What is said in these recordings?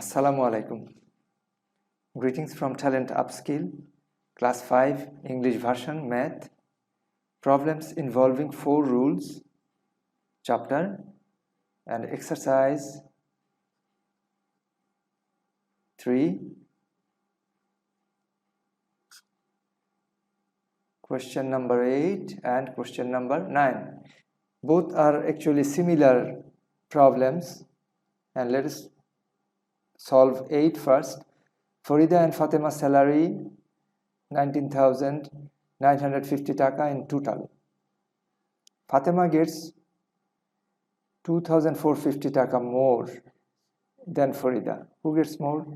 Assalamu alaikum. Greetings from Talent Upskill, Class 5, English version, Math. Problems involving 4 rules, chapter and exercise 3. Question number 8 and question number 9. Both are actually similar problems, and let us solve 8 first. Farida and Fatema's salary 19,950 taka in total. Fatema gets 2,450 taka more than Farida. Who gets more?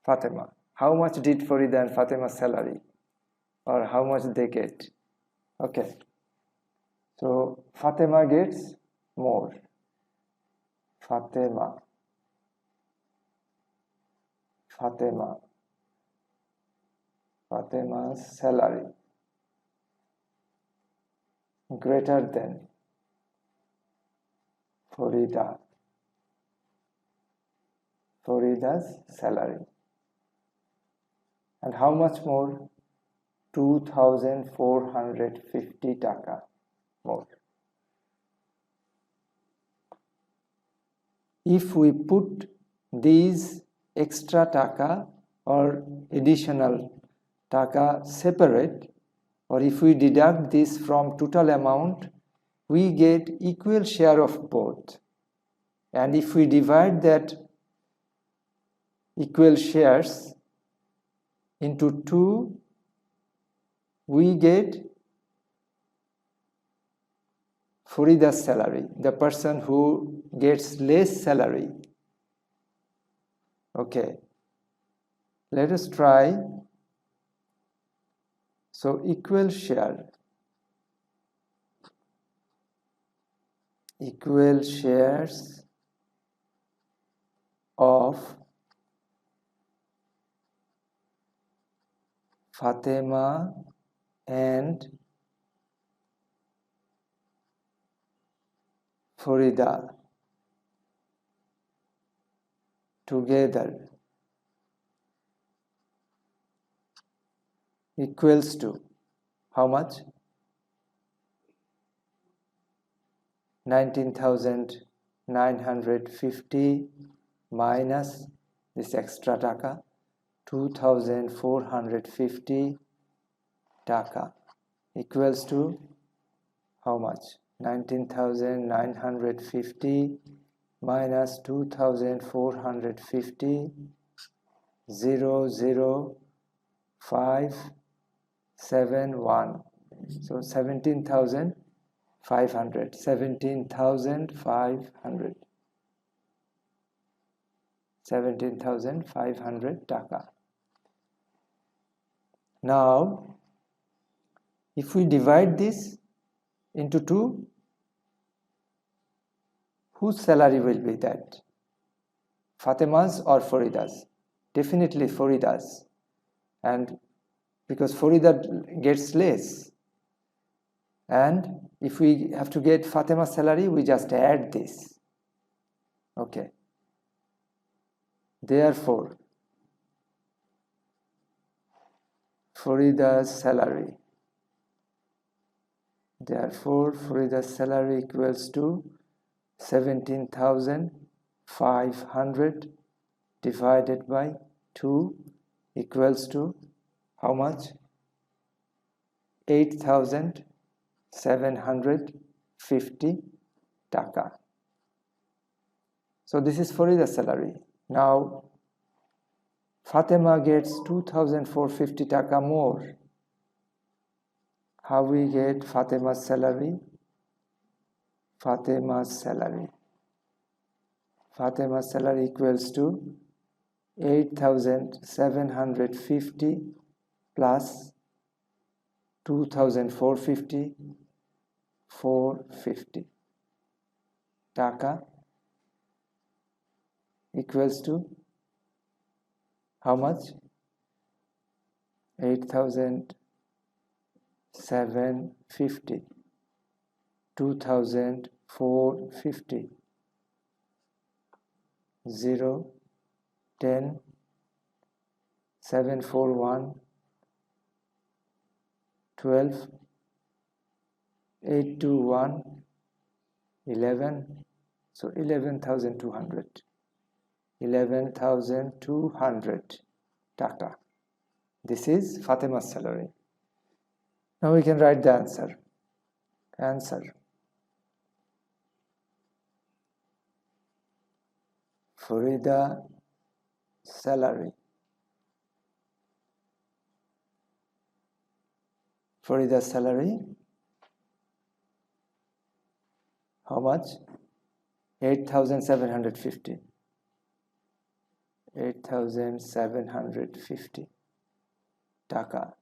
Fatema. How much did Farida and Fatema's salary? Or how much they get? Okay. So Fatema gets more. Fatema's salary greater than Farida's salary. And how much more? 2,450 taka more. If we put these extra taka or additional taka separate, or if we deduct this from total amount, we get equal share of both. And if we divide that equal shares into 2, we get Farida's salary, the person who gets less salary. Okay, let us try. So equal shares of Fatema and Farida together equals to how much? 19,950 minus this extra taka, 2,450 taka equals to how much? 19,950 minus 2,450, 00571. So 17,500. 17,500 taka. Now, if we divide this into 2, whose salary will be that? Fatema's or Farida's? Definitely Farida's. And because Farida gets less. And if we have to get Fatema's salary, we just add this. Okay. Therefore, Farida's salary equals to 17,500 divided by 2 equals to how much? 8,750 taka. So this is Farida's salary. Now Fatema gets 2,450 taka more. How we get Fatema's salary? Fatema's salary equals to 8,750 plus 2,450, 450 taka equals to how much? 8,750, 2,450, 0 10, 741, 12, 821, 11, so 11,200. 11,200 taka. This is Fatema's salary. Now we can write the answer. Farida salary. Farida's salary. How much? 8,750. 8,750 taka.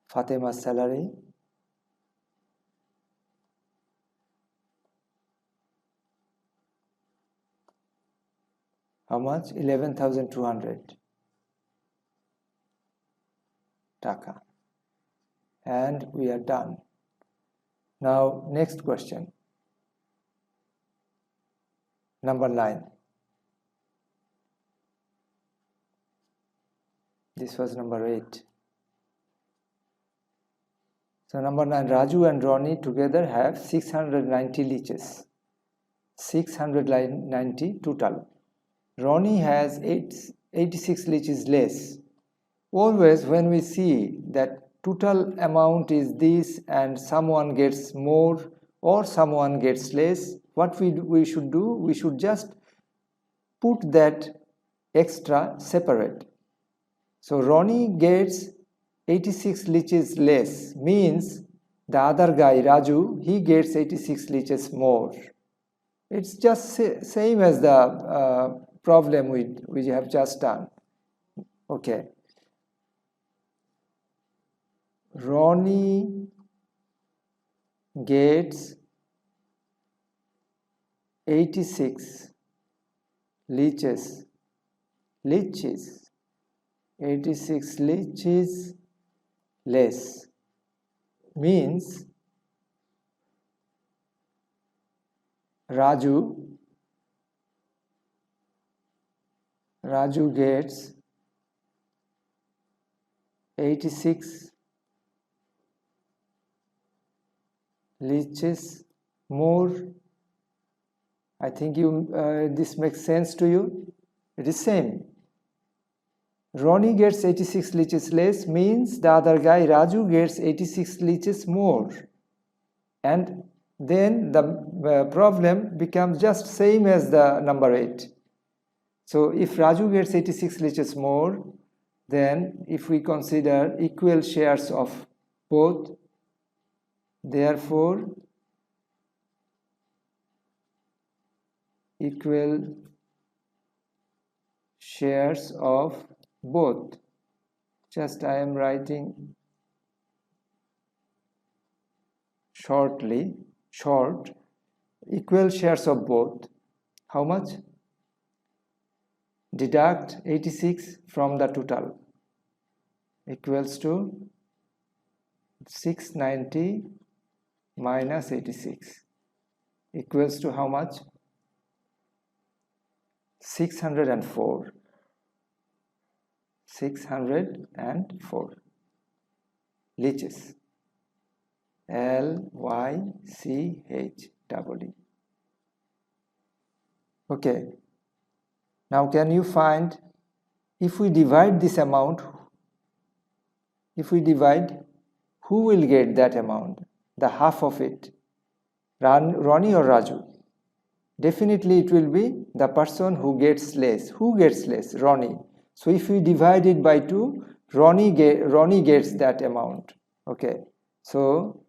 Fatema's salary. How much? 11,200 taka. And we are done. Now, next question. Number 9. This was number 8. So number 9, Raju and Ronnie together have 690 leeches. 690 total. Ronnie has 86 leeches less. Always when we see that total amount is this and someone gets more or someone gets less, what we should do? We should just put that extra separate. So Ronnie gets 86 leeches less, means the other guy Raju, he gets 86 leeches more. It's just same as the problem we have just done. Okay. Ronnie gets 86 leeches. 86 leeches less means Raju gets 86 leeches more. I think this makes sense to you. It is same. Ronnie gets 86 leeches less means the other guy Raju gets 86 leeches more. And then the problem becomes just same as the number 8. So if Raju gets 86 leeches more, then if we consider equal shares of both, therefore equal shares of both. Just I am writing short, equal shares of both. How much? Deduct 86 from the total equals to 690 minus 86 equals to how much? 604. 604 leeches. L-Y-C-H-E-E. Okay. Now can you find, if we divide this amount, who will get that amount? The half of it. Ronnie or Raju? Definitely it will be the person who gets less. Who gets less? Ronnie. So if we divide it by 2, Ronnie gets that amount. Okay. So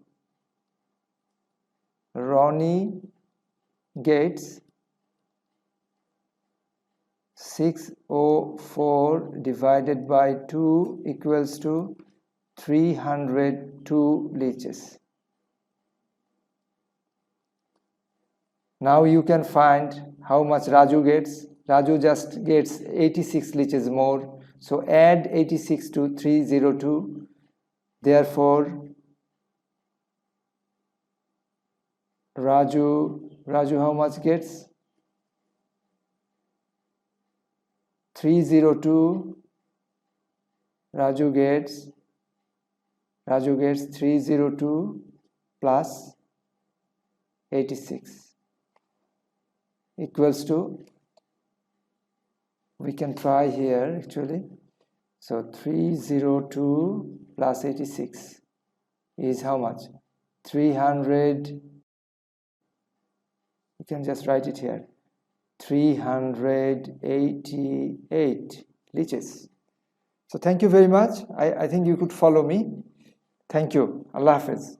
Ronnie gets 604 divided by 2 equals to 302 leeches. Now you can find how much Raju gets. Raju just gets 86 leeches more. So add 86 to 302. Therefore, Raju how much gets? 302. Raju gets 302 plus 86 equals to, we can try here actually. So 302 plus 86 is how much? 300. You can just write it here. 388 leeches. So thank you very much. I think you could follow me. Thank you. Allah Hafiz.